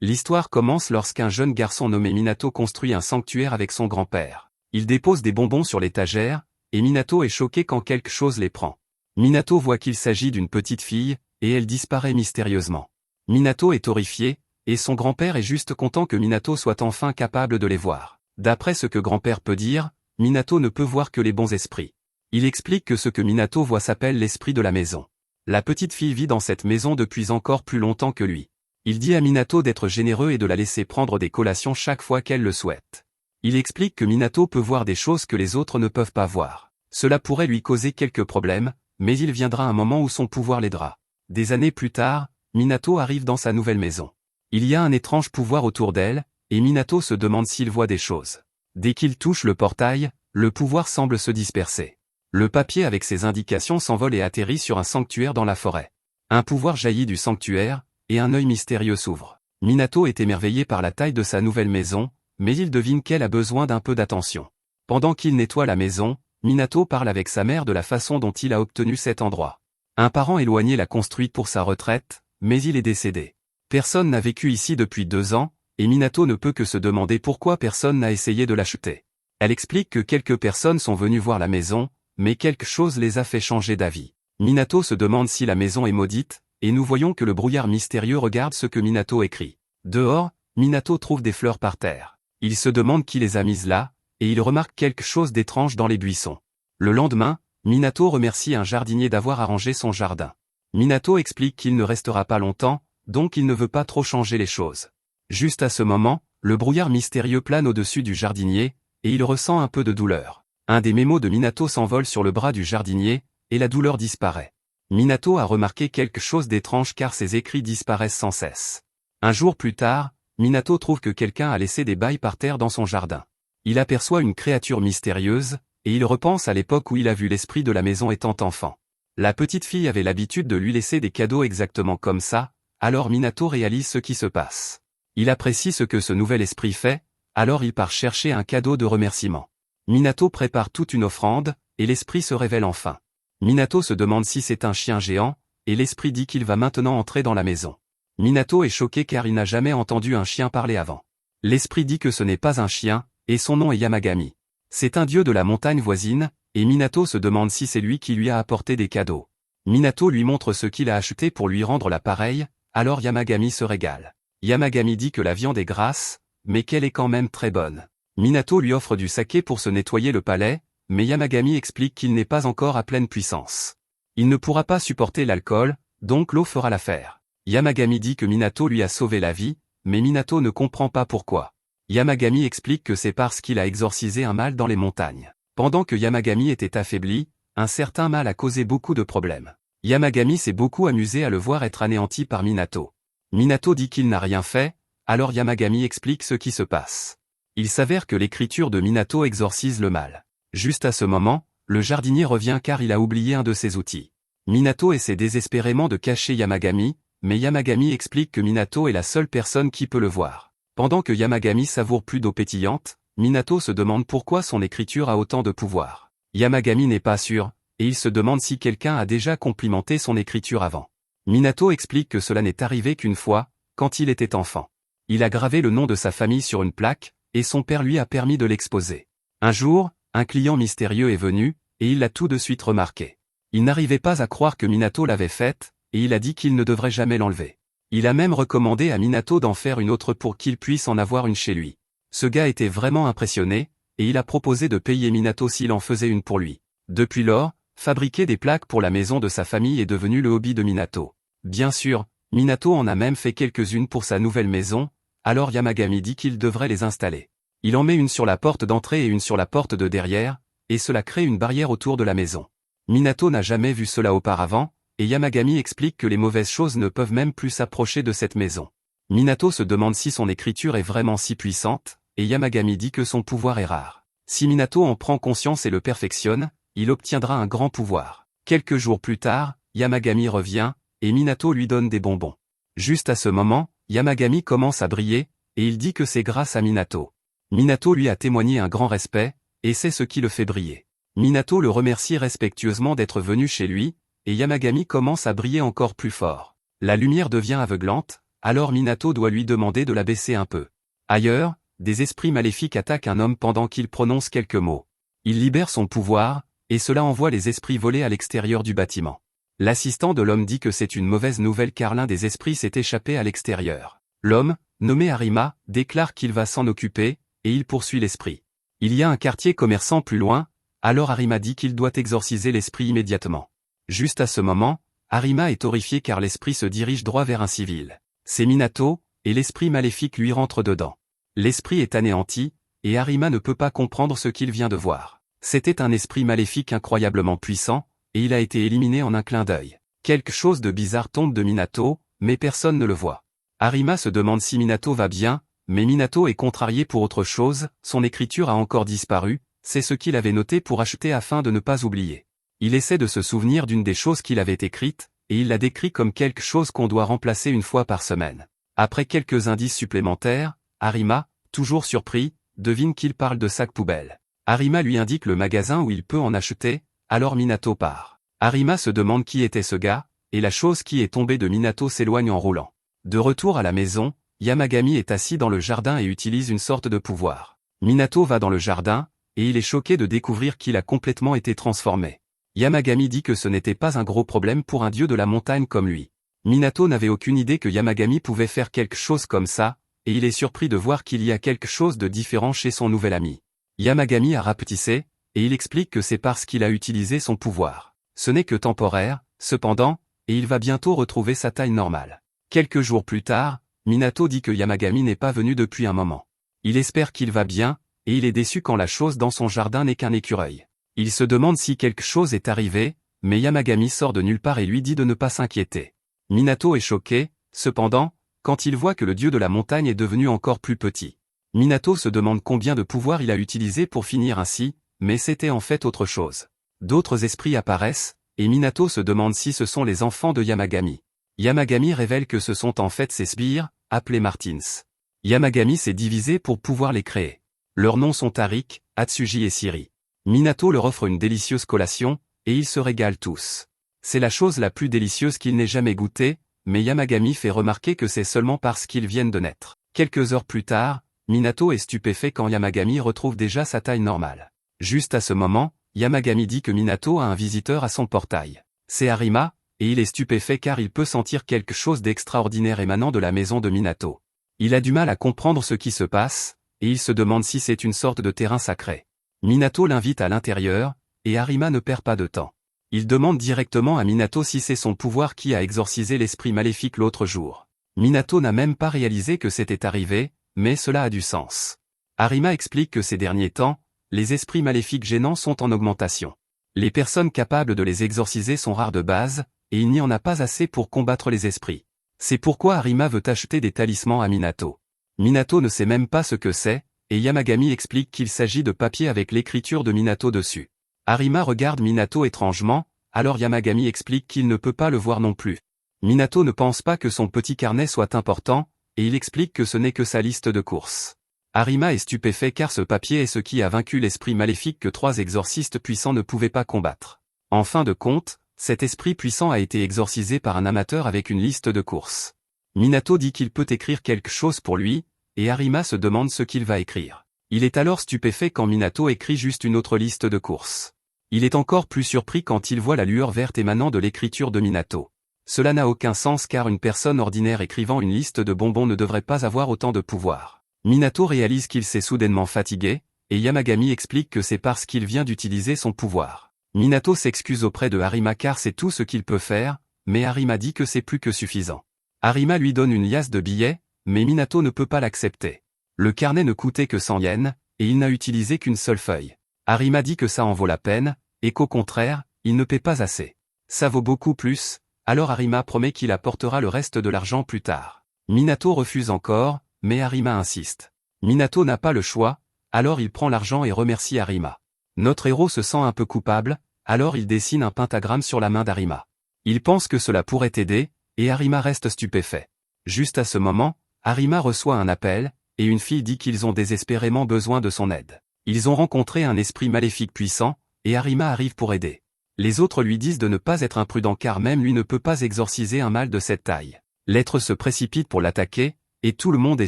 L'histoire commence lorsqu'un jeune garçon nommé Minato construit un sanctuaire avec son grand-père. Il dépose des bonbons sur l'étagère, et Minato est choqué quand quelque chose les prend. Minato voit qu'il s'agit d'une petite fille, et elle disparaît mystérieusement. Minato est horrifié, et son grand-père est juste content que Minato soit enfin capable de les voir. D'après ce que grand-père peut dire, Minato ne peut voir que les bons esprits. Il explique que ce que Minato voit s'appelle l'esprit de la maison. La petite fille vit dans cette maison depuis encore plus longtemps que lui. Il dit à Minato d'être généreux et de la laisser prendre des collations chaque fois qu'elle le souhaite. Il explique que Minato peut voir des choses que les autres ne peuvent pas voir. Cela pourrait lui causer quelques problèmes, mais il viendra un moment où son pouvoir l'aidera. Des années plus tard, Minato arrive dans sa nouvelle maison. Il y a un étrange pouvoir autour d'elle, et Minato se demande s'il voit des choses. Dès qu'il touche le portail, le pouvoir semble se disperser. Le papier avec ses indications s'envole et atterrit sur un sanctuaire dans la forêt. Un pouvoir jaillit du sanctuaire, et un œil mystérieux s'ouvre. Minato est émerveillé par la taille de sa nouvelle maison, mais il devine qu'elle a besoin d'un peu d'attention. Pendant qu'il nettoie la maison, Minato parle avec sa mère de la façon dont il a obtenu cet endroit. Un parent éloigné l'a construit pour sa retraite, mais il est décédé. Personne n'a vécu ici depuis 2 ans, et Minato ne peut que se demander pourquoi personne n'a essayé de l'acheter. Elle explique que quelques personnes sont venues voir la maison, mais quelque chose les a fait changer d'avis. Minato se demande si la maison est maudite, et nous voyons que le brouillard mystérieux regarde ce que Minato écrit. Dehors, Minato trouve des fleurs par terre. Il se demande qui les a mises là, et il remarque quelque chose d'étrange dans les buissons. Le lendemain, Minato remercie un jardinier d'avoir arrangé son jardin. Minato explique qu'il ne restera pas longtemps, donc il ne veut pas trop changer les choses. Juste à ce moment, le brouillard mystérieux plane au-dessus du jardinier, et il ressent un peu de douleur. Un des mémos de Minato s'envole sur le bras du jardinier, et la douleur disparaît. Minato a remarqué quelque chose d'étrange car ses écrits disparaissent sans cesse. Un jour plus tard, Minato trouve que quelqu'un a laissé des bails par terre dans son jardin. Il aperçoit une créature mystérieuse, et il repense à l'époque où il a vu l'esprit de la maison étant enfant. La petite fille avait l'habitude de lui laisser des cadeaux exactement comme ça, alors Minato réalise ce qui se passe. Il apprécie ce que ce nouvel esprit fait, alors il part chercher un cadeau de remerciement. Minato prépare toute une offrande, et l'esprit se révèle enfin. Minato se demande si c'est un chien géant, et l'esprit dit qu'il va maintenant entrer dans la maison. Minato est choqué car il n'a jamais entendu un chien parler avant. L'esprit dit que ce n'est pas un chien, et son nom est Yamagami. C'est un dieu de la montagne voisine, et Minato se demande si c'est lui qui lui a apporté des cadeaux. Minato lui montre ce qu'il a acheté pour lui rendre l'appareil, alors Yamagami se régale. Yamagami dit que la viande est grasse, mais qu'elle est quand même très bonne. Minato lui offre du saké pour se nettoyer le palais, mais Yamagami explique qu'il n'est pas encore à pleine puissance. Il ne pourra pas supporter l'alcool, donc l'eau fera l'affaire. Yamagami dit que Minato lui a sauvé la vie, mais Minato ne comprend pas pourquoi. Yamagami explique que c'est parce qu'il a exorcisé un mal dans les montagnes. Pendant que Yamagami était affaibli, un certain mal a causé beaucoup de problèmes. Yamagami s'est beaucoup amusé à le voir être anéanti par Minato. Minato dit qu'il n'a rien fait, alors Yamagami explique ce qui se passe. Il s'avère que l'écriture de Minato exorcise le mal. Juste à ce moment, le jardinier revient car il a oublié un de ses outils. Minato essaie désespérément de cacher Yamagami, mais Yamagami explique que Minato est la seule personne qui peut le voir. Pendant que Yamagami savoure plus d'eau pétillante, Minato se demande pourquoi son écriture a autant de pouvoir. Yamagami n'est pas sûr, et il se demande si quelqu'un a déjà complimenté son écriture avant. Minato explique que cela n'est arrivé qu'une fois, quand il était enfant. Il a gravé le nom de sa famille sur une plaque, et son père lui a permis de l'exposer. Un jour, un client mystérieux est venu, et il l'a tout de suite remarqué. Il n'arrivait pas à croire que Minato l'avait faite, et il a dit qu'il ne devrait jamais l'enlever. Il a même recommandé à Minato d'en faire une autre pour qu'il puisse en avoir une chez lui. Ce gars était vraiment impressionné, et il a proposé de payer Minato s'il en faisait une pour lui. Depuis lors, fabriquer des plaques pour la maison de sa famille est devenu le hobby de Minato. Bien sûr, Minato en a même fait quelques-unes pour sa nouvelle maison, alors Yamagami dit qu'il devrait les installer. Il en met une sur la porte d'entrée et une sur la porte de derrière, et cela crée une barrière autour de la maison. Minato n'a jamais vu cela auparavant, et Yamagami explique que les mauvaises choses ne peuvent même plus s'approcher de cette maison. Minato se demande si son écriture est vraiment si puissante, et Yamagami dit que son pouvoir est rare. Si Minato en prend conscience et le perfectionne, il obtiendra un grand pouvoir. Quelques jours plus tard, Yamagami revient, et Minato lui donne des bonbons. Juste à ce moment, Yamagami commence à briller, et il dit que c'est grâce à Minato. Minato lui a témoigné un grand respect, et c'est ce qui le fait briller. Minato le remercie respectueusement d'être venu chez lui, et Yamagami commence à briller encore plus fort. La lumière devient aveuglante, alors Minato doit lui demander de la baisser un peu. Ailleurs, des esprits maléfiques attaquent un homme pendant qu'il prononce quelques mots. Il libère son pouvoir, et cela envoie les esprits voler à l'extérieur du bâtiment. L'assistant de l'homme dit que c'est une mauvaise nouvelle car l'un des esprits s'est échappé à l'extérieur. L'homme, nommé Arima, déclare qu'il va s'en occuper, et il poursuit l'esprit. Il y a un quartier commerçant plus loin, alors Arima dit qu'il doit exorciser l'esprit immédiatement. Juste à ce moment, Arima est horrifié car l'esprit se dirige droit vers un civil. C'est Minato, et l'esprit maléfique lui rentre dedans. L'esprit est anéanti, et Arima ne peut pas comprendre ce qu'il vient de voir. C'était un esprit maléfique incroyablement puissant, et il a été éliminé en un clin d'œil. Quelque chose de bizarre tombe de Minato, mais personne ne le voit. Arima se demande si Minato va bien, mais Minato est contrarié pour autre chose, son écriture a encore disparu, c'est ce qu'il avait noté pour acheter afin de ne pas oublier. Il essaie de se souvenir d'une des choses qu'il avait écrites, et il la décrit comme quelque chose qu'on doit remplacer une fois par semaine. Après quelques indices supplémentaires, Arima, toujours surpris, devine qu'il parle de sac poubelle. Arima lui indique le magasin où il peut en acheter, alors Minato part. Arima se demande qui était ce gars, et la chose qui est tombée de Minato s'éloigne en roulant. De retour à la maison, Yamagami est assis dans le jardin et utilise une sorte de pouvoir. Minato va dans le jardin, et il est choqué de découvrir qu'il a complètement été transformé. Yamagami dit que ce n'était pas un gros problème pour un dieu de la montagne comme lui. Minato n'avait aucune idée que Yamagami pouvait faire quelque chose comme ça, et il est surpris de voir qu'il y a quelque chose de différent chez son nouvel ami. Yamagami a rapetissé, et il explique que c'est parce qu'il a utilisé son pouvoir. Ce n'est que temporaire, cependant, et il va bientôt retrouver sa taille normale. Quelques jours plus tard, Minato dit que Yamagami n'est pas venu depuis un moment. Il espère qu'il va bien, et il est déçu quand la chose dans son jardin n'est qu'un écureuil. Il se demande si quelque chose est arrivé, mais Yamagami sort de nulle part et lui dit de ne pas s'inquiéter. Minato est choqué, cependant, quand il voit que le dieu de la montagne est devenu encore plus petit. Minato se demande combien de pouvoir il a utilisé pour finir ainsi, mais c'était en fait autre chose. D'autres esprits apparaissent, et Minato se demande si ce sont les enfants de Yamagami. Yamagami révèle que ce sont en fait ses sbires, appelés Martins. Yamagami s'est divisé pour pouvoir les créer. Leurs noms sont Tarik, Atsuji et Siri. Minato leur offre une délicieuse collation, et ils se régalent tous. C'est la chose la plus délicieuse qu'il n'ait jamais goûtée, mais Yamagami fait remarquer que c'est seulement parce qu'ils viennent de naître. Quelques heures plus tard, Minato est stupéfait quand Yamagami retrouve déjà sa taille normale. Juste à ce moment, Yamagami dit que Minato a un visiteur à son portail. C'est Arima, et il est stupéfait car il peut sentir quelque chose d'extraordinaire émanant de la maison de Minato. Il a du mal à comprendre ce qui se passe, et il se demande si c'est une sorte de terrain sacré. Minato l'invite à l'intérieur, et Arima ne perd pas de temps. Il demande directement à Minato si c'est son pouvoir qui a exorcisé l'esprit maléfique l'autre jour. Minato n'a même pas réalisé que c'était arrivé, mais cela a du sens. Arima explique que ces derniers temps, les esprits maléfiques gênants sont en augmentation. Les personnes capables de les exorciser sont rares de base, et il n'y en a pas assez pour combattre les esprits. C'est pourquoi Arima veut acheter des talismans à Minato. Minato ne sait même pas ce que c'est, et Yamagami explique qu'il s'agit de papier avec l'écriture de Minato dessus. Arima regarde Minato étrangement, alors Yamagami explique qu'il ne peut pas le voir non plus. Minato ne pense pas que son petit carnet soit important, et il explique que ce n'est que sa liste de courses. Arima est stupéfait car ce papier est ce qui a vaincu l'esprit maléfique que 3 exorcistes puissants ne pouvaient pas combattre. En fin de compte, cet esprit puissant a été exorcisé par un amateur avec une liste de courses. Minato dit qu'il peut écrire quelque chose pour lui, et Arima se demande ce qu'il va écrire. Il est alors stupéfait quand Minato écrit juste une autre liste de courses. Il est encore plus surpris quand il voit la lueur verte émanant de l'écriture de Minato. Cela n'a aucun sens car une personne ordinaire écrivant une liste de bonbons ne devrait pas avoir autant de pouvoir. Minato réalise qu'il s'est soudainement fatigué, et Yamagami explique que c'est parce qu'il vient d'utiliser son pouvoir. Minato s'excuse auprès de Arima car c'est tout ce qu'il peut faire, mais Arima dit que c'est plus que suffisant. Arima lui donne une liasse de billets, mais Minato ne peut pas l'accepter. Le carnet ne coûtait que 100 yens, et il n'a utilisé qu'une seule feuille. Arima dit que ça en vaut la peine, et qu'au contraire, il ne paie pas assez. Ça vaut beaucoup plus, alors Arima promet qu'il apportera le reste de l'argent plus tard. Minato refuse encore, mais Arima insiste. Minato n'a pas le choix, alors il prend l'argent et remercie Arima. Notre héros se sent un peu coupable, alors il dessine un pentagramme sur la main d'Arima. Il pense que cela pourrait aider, et Arima reste stupéfait. Juste à ce moment, Arima reçoit un appel, et une fille dit qu'ils ont désespérément besoin de son aide. Ils ont rencontré un esprit maléfique puissant, et Arima arrive pour aider. Les autres lui disent de ne pas être imprudent car même lui ne peut pas exorciser un mal de cette taille. L'être se précipite pour l'attaquer, et tout le monde est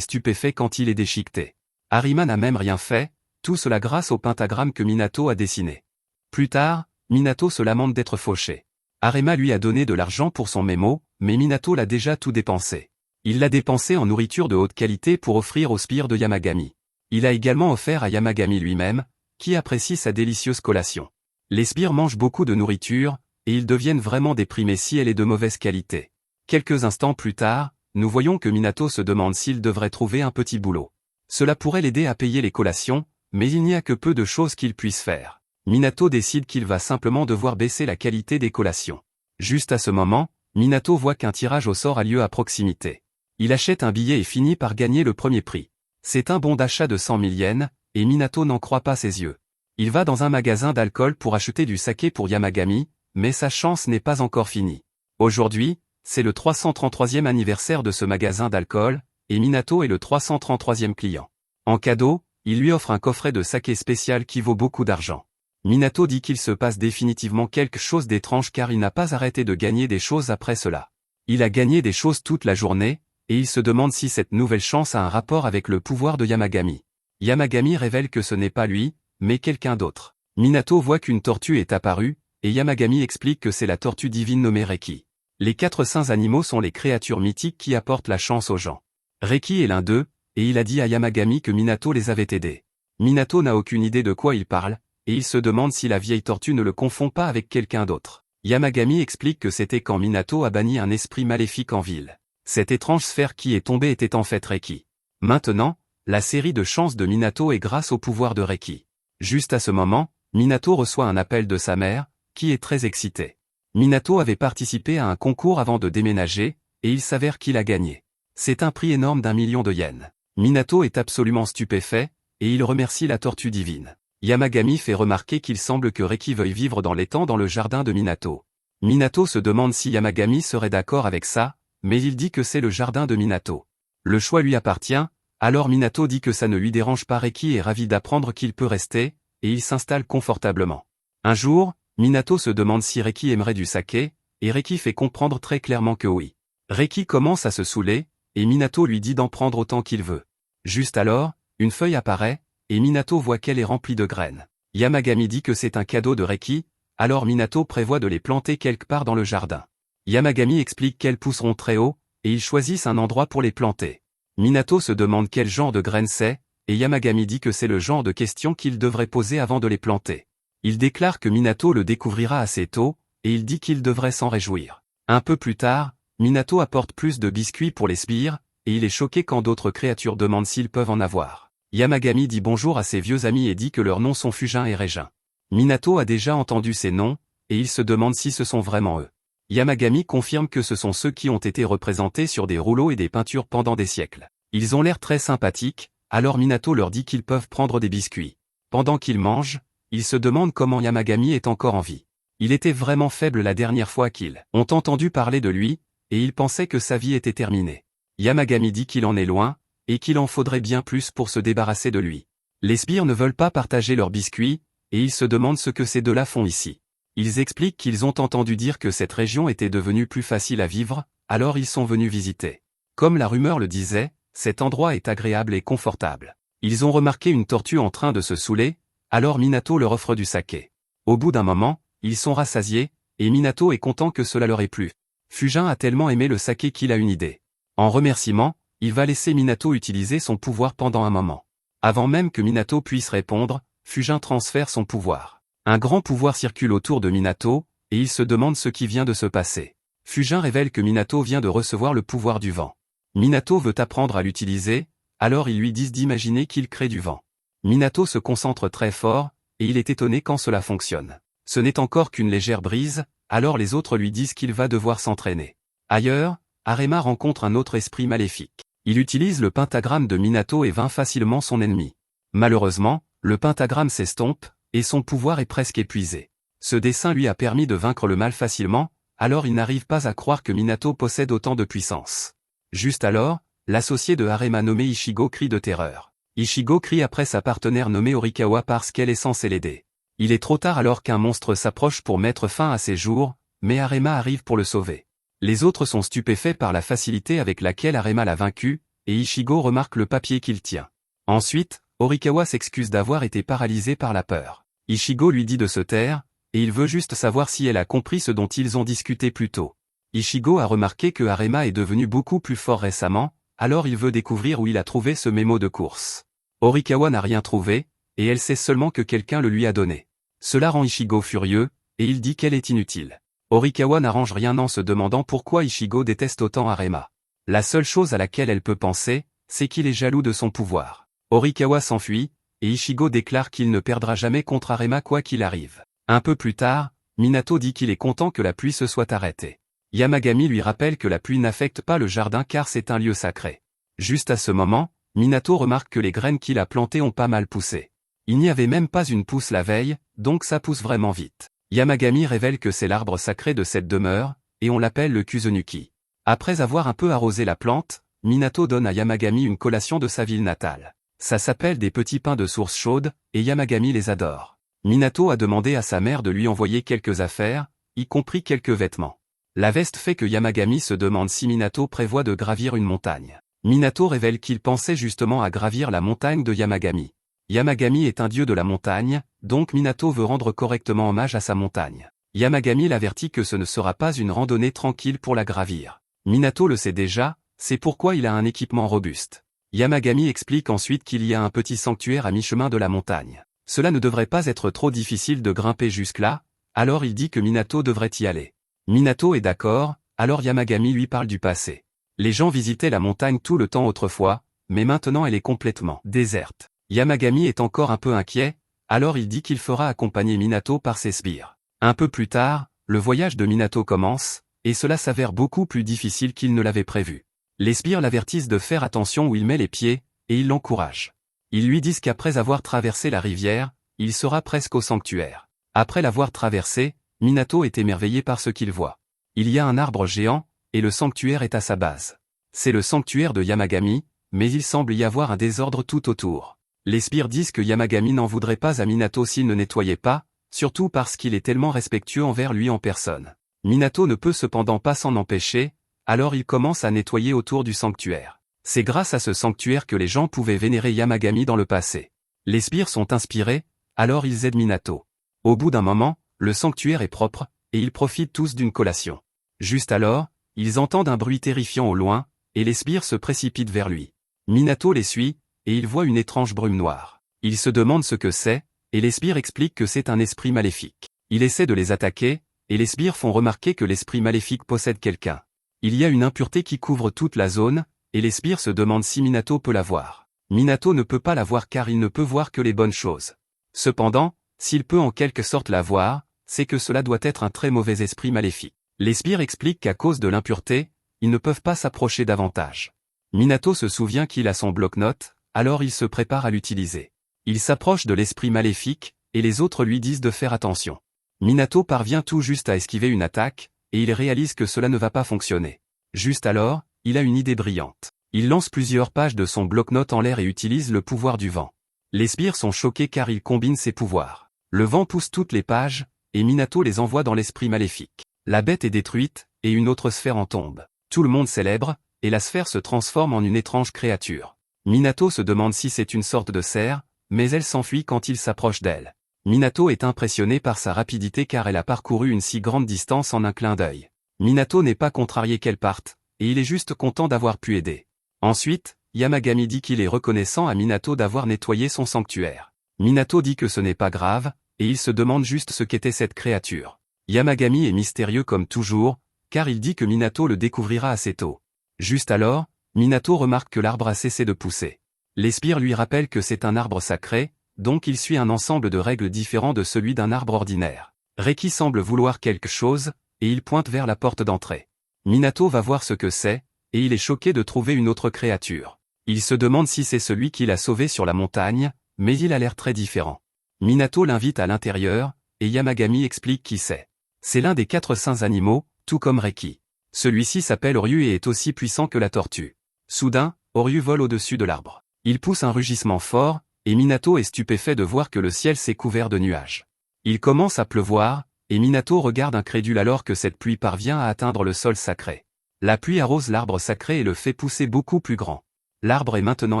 stupéfait quand il est déchiqueté. Arima n'a même rien fait, tout cela grâce au pentagramme que Minato a dessiné. Plus tard, Minato se lamente d'être fauché. Arima lui a donné de l'argent pour son mémo, mais Minato l'a déjà tout dépensé. Il l'a dépensé en nourriture de haute qualité pour offrir au sbire de Yamagami. Il a également offert à Yamagami lui-même, qui apprécie sa délicieuse collation. Les sbires mangent beaucoup de nourriture, et ils deviennent vraiment déprimés si elle est de mauvaise qualité. Quelques instants plus tard, nous voyons que Minato se demande s'il devrait trouver un petit boulot. Cela pourrait l'aider à payer les collations, mais il n'y a que peu de choses qu'il puisse faire. Minato décide qu'il va simplement devoir baisser la qualité des collations. Juste à ce moment, Minato voit qu'un tirage au sort a lieu à proximité. Il achète un billet et finit par gagner le premier prix. C'est un bon d'achat de 100 000 yens, et Minato n'en croit pas ses yeux. Il va dans un magasin d'alcool pour acheter du saké pour Yamagami, mais sa chance n'est pas encore finie. Aujourd'hui, c'est le 333e anniversaire de ce magasin d'alcool, et Minato est le 333e client. En cadeau, il lui offre un coffret de saké spécial qui vaut beaucoup d'argent. Minato dit qu'il se passe définitivement quelque chose d'étrange car il n'a pas arrêté de gagner des choses après cela. Il a gagné des choses toute la journée, et il se demande si cette nouvelle chance a un rapport avec le pouvoir de Yamagami. Yamagami révèle que ce n'est pas lui, mais quelqu'un d'autre. Minato voit qu'une tortue est apparue, et Yamagami explique que c'est la tortue divine nommée Reki. Les 4 saints animaux sont les créatures mythiques qui apportent la chance aux gens. Reki est l'un d'eux, et il a dit à Yamagami que Minato les avait aidés. Minato n'a aucune idée de quoi il parle, et il se demande si la vieille tortue ne le confond pas avec quelqu'un d'autre. Yamagami explique que c'était quand Minato a banni un esprit maléfique en ville. Cette étrange sphère qui est tombée était en fait Reki. Maintenant, la série de chances de Minato est grâce au pouvoir de Reki. Juste à ce moment, Minato reçoit un appel de sa mère, qui est très excitée. Minato avait participé à un concours avant de déménager, et il s'avère qu'il a gagné. C'est un prix énorme d'1 million de yens. Minato est absolument stupéfait, et il remercie la tortue divine. Yamagami fait remarquer qu'il semble que Reki veuille vivre dans l'étang dans le jardin de Minato. Minato se demande si Yamagami serait d'accord avec ça, mais il dit que c'est le jardin de Minato. Le choix lui appartient, alors Minato dit que ça ne lui dérange pas. Reki est ravi d'apprendre qu'il peut rester, et il s'installe confortablement. Un jour, Minato se demande si Reki aimerait du saké, et Reki fait comprendre très clairement que oui. Reki commence à se saouler, et Minato lui dit d'en prendre autant qu'il veut. Juste alors, une feuille apparaît, et Minato voit qu'elle est remplie de graines. Yamagami dit que c'est un cadeau de Reki, alors Minato prévoit de les planter quelque part dans le jardin. Yamagami explique qu'elles pousseront très haut, et ils choisissent un endroit pour les planter. Minato se demande quel genre de graines c'est, et Yamagami dit que c'est le genre de questions qu'il devrait poser avant de les planter. Il déclare que Minato le découvrira assez tôt, et il dit qu'il devrait s'en réjouir. Un peu plus tard, Minato apporte plus de biscuits pour les sbires, et il est choqué quand d'autres créatures demandent s'ils peuvent en avoir. Yamagami dit bonjour à ses vieux amis et dit que leurs noms sont Fujin et Régin. Minato a déjà entendu ces noms, et il se demande si ce sont vraiment eux. Yamagami confirme que ce sont ceux qui ont été représentés sur des rouleaux et des peintures pendant des siècles. Ils ont l'air très sympathiques, alors Minato leur dit qu'ils peuvent prendre des biscuits. Pendant qu'ils mangent, ils se demandent comment Yamagami est encore en vie. Il était vraiment faible la dernière fois qu'ils ont entendu parler de lui, et ils pensaient que sa vie était terminée. Yamagami dit qu'il en est loin, et qu'il en faudrait bien plus pour se débarrasser de lui. Les sbires ne veulent pas partager leurs biscuits, et ils se demandent ce que ces deux-là font ici. Ils expliquent qu'ils ont entendu dire que cette région était devenue plus facile à vivre, alors ils sont venus visiter. Comme la rumeur le disait, cet endroit est agréable et confortable. Ils ont remarqué une tortue en train de se saouler, alors Minato leur offre du saké. Au bout d'un moment, ils sont rassasiés, et Minato est content que cela leur ait plu. Fujin a tellement aimé le saké qu'il a une idée. En remerciement, il va laisser Minato utiliser son pouvoir pendant un moment. Avant même que Minato puisse répondre, Fujin transfère son pouvoir. Un grand pouvoir circule autour de Minato, et il se demande ce qui vient de se passer. Fujin révèle que Minato vient de recevoir le pouvoir du vent. Minato veut apprendre à l'utiliser, alors ils lui disent d'imaginer qu'il crée du vent. Minato se concentre très fort, et il est étonné quand cela fonctionne. Ce n'est encore qu'une légère brise, alors les autres lui disent qu'il va devoir s'entraîner. Ailleurs, Arima rencontre un autre esprit maléfique. Il utilise le pentagramme de Minato et vainc facilement son ennemi. Malheureusement, le pentagramme s'estompe, et son pouvoir est presque épuisé. Ce dessin lui a permis de vaincre le mal facilement, alors il n'arrive pas à croire que Minato possède autant de puissance. Juste alors, l'associé de Arima nommé Ichigo crie de terreur. Ichigo crie après sa partenaire nommée Orikawa parce qu'elle est censée l'aider. Il est trop tard alors qu'un monstre s'approche pour mettre fin à ses jours, mais Arima arrive pour le sauver. Les autres sont stupéfaits par la facilité avec laquelle Arima l'a vaincu, et Ichigo remarque le papier qu'il tient. Ensuite, Horikawa s'excuse d'avoir été paralysé par la peur. Ichigo lui dit de se taire, et il veut juste savoir si elle a compris ce dont ils ont discuté plus tôt. Ichigo a remarqué que Arima est devenu beaucoup plus fort récemment, alors il veut découvrir où il a trouvé ce mémo de course. Horikawa n'a rien trouvé, et elle sait seulement que quelqu'un le lui a donné. Cela rend Ichigo furieux, et il dit qu'elle est inutile. Horikawa n'arrange rien en se demandant pourquoi Ichigo déteste autant Arima. La seule chose à laquelle elle peut penser, c'est qu'il est jaloux de son pouvoir. Horikawa s'enfuit, et Ichigo déclare qu'il ne perdra jamais contre Arima quoi qu'il arrive. Un peu plus tard, Minato dit qu'il est content que la pluie se soit arrêtée. Yamagami lui rappelle que la pluie n'affecte pas le jardin car c'est un lieu sacré. Juste à ce moment, Minato remarque que les graines qu'il a plantées ont pas mal poussé. Il n'y avait même pas une pousse la veille, donc ça pousse vraiment vite. Yamagami révèle que c'est l'arbre sacré de cette demeure, et on l'appelle le Kuzenuki. Après avoir un peu arrosé la plante, Minato donne à Yamagami une collation de sa ville natale. Ça s'appelle des petits pains de source chaude, et Yamagami les adore. Minato a demandé à sa mère de lui envoyer quelques affaires, y compris quelques vêtements. La veste fait que Yamagami se demande si Minato prévoit de gravir une montagne. Minato révèle qu'il pensait justement à gravir la montagne de Yamagami. Yamagami est un dieu de la montagne, donc Minato veut rendre correctement hommage à sa montagne. Yamagami l'avertit que ce ne sera pas une randonnée tranquille pour la gravir. Minato le sait déjà, c'est pourquoi il a un équipement robuste. Yamagami explique ensuite qu'il y a un petit sanctuaire à mi-chemin de la montagne. Cela ne devrait pas être trop difficile de grimper jusque-là, alors il dit que Minato devrait y aller. Minato est d'accord, alors Yamagami lui parle du passé. Les gens visitaient la montagne tout le temps autrefois, mais maintenant elle est complètement déserte. Yamagami est encore un peu inquiet, alors il dit qu'il fera accompagner Minato par ses sbires. Un peu plus tard, le voyage de Minato commence, et cela s'avère beaucoup plus difficile qu'il ne l'avait prévu. Les sbires l'avertissent de faire attention où il met les pieds, et ils l'encouragent. Ils lui disent qu'après avoir traversé la rivière, il sera presque au sanctuaire. Après l'avoir traversé, Minato est émerveillé par ce qu'il voit. Il y a un arbre géant, et le sanctuaire est à sa base. C'est le sanctuaire de Yamagami, mais il semble y avoir un désordre tout autour. Les sbires disent que Yamagami n'en voudrait pas à Minato s'il ne nettoyait pas, surtout parce qu'il est tellement respectueux envers lui en personne. Minato ne peut cependant pas s'en empêcher, alors il commence à nettoyer autour du sanctuaire. C'est grâce à ce sanctuaire que les gens pouvaient vénérer Yamagami dans le passé. Les sbires sont inspirés, alors ils aident Minato. Au bout d'un moment, le sanctuaire est propre, et ils profitent tous d'une collation. Juste alors, ils entendent un bruit terrifiant au loin, et les sbires se précipitent vers lui. Minato les suit, et il voit une étrange brume noire. Il se demande ce que c'est, et les sbires expliquent que c'est un esprit maléfique. Il essaie de les attaquer, et les sbires font remarquer que l'esprit maléfique possède quelqu'un. Il y a une impureté qui couvre toute la zone, et les sbires se demandent si Minato peut la voir. Minato ne peut pas la voir car il ne peut voir que les bonnes choses. Cependant, s'il peut en quelque sorte la voir, c'est que cela doit être un très mauvais esprit maléfique. Les sbires expliquent qu'à cause de l'impureté, ils ne peuvent pas s'approcher davantage. Minato se souvient qu'il a son bloc-notes, alors il se prépare à l'utiliser. Il s'approche de l'esprit maléfique, et les autres lui disent de faire attention. Minato parvient tout juste à esquiver une attaque, et il réalise que cela ne va pas fonctionner. Juste alors, il a une idée brillante. Il lance plusieurs pages de son bloc-notes en l'air et utilise le pouvoir du vent. Les sbires sont choqués car il combine ses pouvoirs. Le vent pousse toutes les pages, et Minato les envoie dans l'esprit maléfique. La bête est détruite, et une autre sphère en tombe. Tout le monde célèbre, et la sphère se transforme en une étrange créature. Minato se demande si c'est une sorte de cerf, mais elle s'enfuit quand il s'approche d'elle. Minato est impressionné par sa rapidité car elle a parcouru une si grande distance en un clin d'œil. Minato n'est pas contrarié qu'elle parte, et il est juste content d'avoir pu aider. Ensuite, Yamagami dit qu'il est reconnaissant à Minato d'avoir nettoyé son sanctuaire. Minato dit que ce n'est pas grave, et il se demande juste ce qu'était cette créature. Yamagami est mystérieux comme toujours, car il dit que Minato le découvrira assez tôt. Juste alors, Minato remarque que l'arbre a cessé de pousser. Les sbires lui rappellent que c'est un arbre sacré, donc il suit un ensemble de règles différent de celui d'un arbre ordinaire. Reki semble vouloir quelque chose, et il pointe vers la porte d'entrée. Minato va voir ce que c'est, et il est choqué de trouver une autre créature. Il se demande si c'est celui qui l'a sauvé sur la montagne, mais il a l'air très différent. Minato l'invite à l'intérieur, et Yamagami explique qui c'est. C'est l'un des 4 saints animaux, tout comme Reki. Celui-ci s'appelle Oryu et est aussi puissant que la tortue. Soudain, Oryu vole au-dessus de l'arbre. Il pousse un rugissement fort, et Minato est stupéfait de voir que le ciel s'est couvert de nuages. Il commence à pleuvoir, et Minato regarde incrédule alors que cette pluie parvient à atteindre le sol sacré. La pluie arrose l'arbre sacré et le fait pousser beaucoup plus grand. L'arbre est maintenant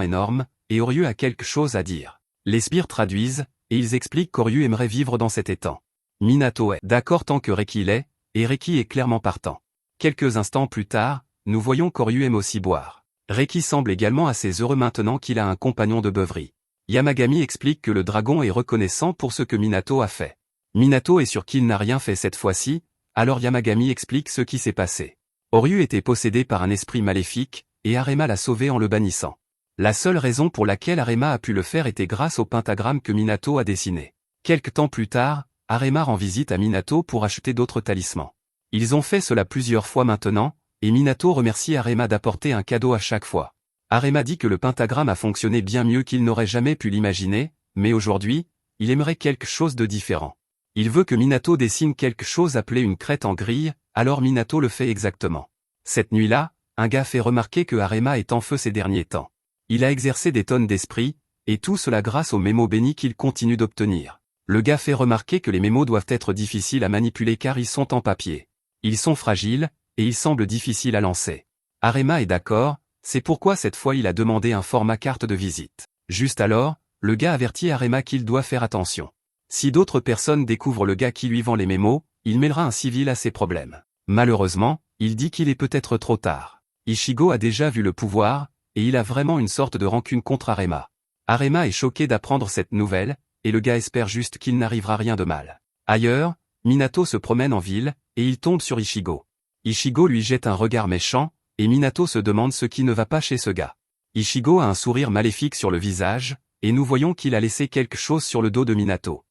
énorme, et Oryū a quelque chose à dire. Les sbires traduisent, et ils expliquent qu'Oryū aimerait vivre dans cet étang. Minato est d'accord tant que Reki l'est, et Reki est clairement partant. Quelques instants plus tard, nous voyons qu'Oryū aime aussi boire. Reki semble également assez heureux maintenant qu'il a un compagnon de beuverie. Yamagami explique que le dragon est reconnaissant pour ce que Minato a fait. Minato est sûr qu'il n'a rien fait cette fois-ci, alors Yamagami explique ce qui s'est passé. Oryū était possédé par un esprit maléfique, et Arima l'a sauvé en le bannissant. La seule raison pour laquelle Arima a pu le faire était grâce au pentagramme que Minato a dessiné. Quelque temps plus tard, Arima rend visite à Minato pour acheter d'autres talismans. Ils ont fait cela plusieurs fois maintenant, et Minato remercie Arima d'apporter un cadeau à chaque fois. Arima dit que le pentagramme a fonctionné bien mieux qu'il n'aurait jamais pu l'imaginer, mais aujourd'hui, il aimerait quelque chose de différent. Il veut que Minato dessine quelque chose appelé une crête en grille, alors Minato le fait exactement. Cette nuit-là, un gars fait remarquer que Arima est en feu ces derniers temps. Il a exercé des tonnes d'esprit, et tout cela grâce aux mémos bénis qu'il continue d'obtenir. Le gars fait remarquer que les mémos doivent être difficiles à manipuler car ils sont en papier. Ils sont fragiles, et ils semblent difficiles à lancer. Arima est d'accord, c'est pourquoi cette fois il a demandé un format carte de visite. Juste alors, le gars avertit Arima qu'il doit faire attention. Si d'autres personnes découvrent le gars qui lui vend les mémos, il mêlera un civil à ses problèmes. Malheureusement, il dit qu'il est peut-être trop tard. Ichigo a déjà vu le pouvoir, et il a vraiment une sorte de rancune contre Arima. Arima est choqué d'apprendre cette nouvelle, et le gars espère juste qu'il n'arrivera rien de mal. Ailleurs, Minato se promène en ville, et il tombe sur Ichigo. Ichigo lui jette un regard méchant, et Minato se demande ce qui ne va pas chez ce gars. Ichigo a un sourire maléfique sur le visage, et nous voyons qu'il a laissé quelque chose sur le dos de Minato.